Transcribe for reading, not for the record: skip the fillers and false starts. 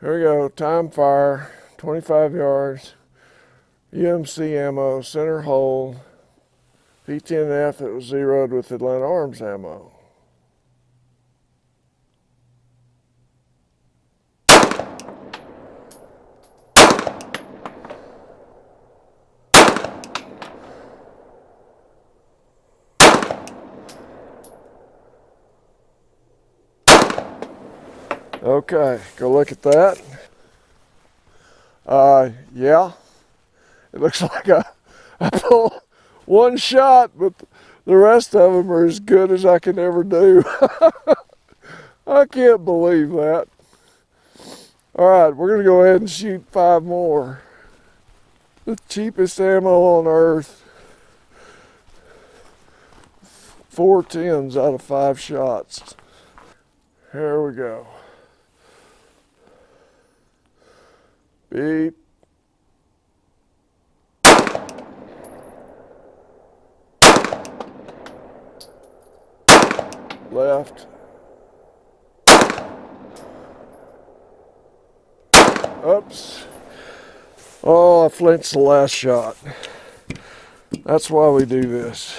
Here we go, time fire, 25 yards, UMC ammo, center hole, P10F that was zeroed with Atlanta Arms ammo. Okay, go look at that. Yeah, it looks like I pulled one shot, but the rest of them are as good as I can ever do. I can't believe that. All right, we're gonna go ahead and shoot 5 more. The cheapest ammo on earth. 4 10s out of 5 shots. Here we go. Beep. Left. Oops. Oh, I flinched the last shot. That's why we do this.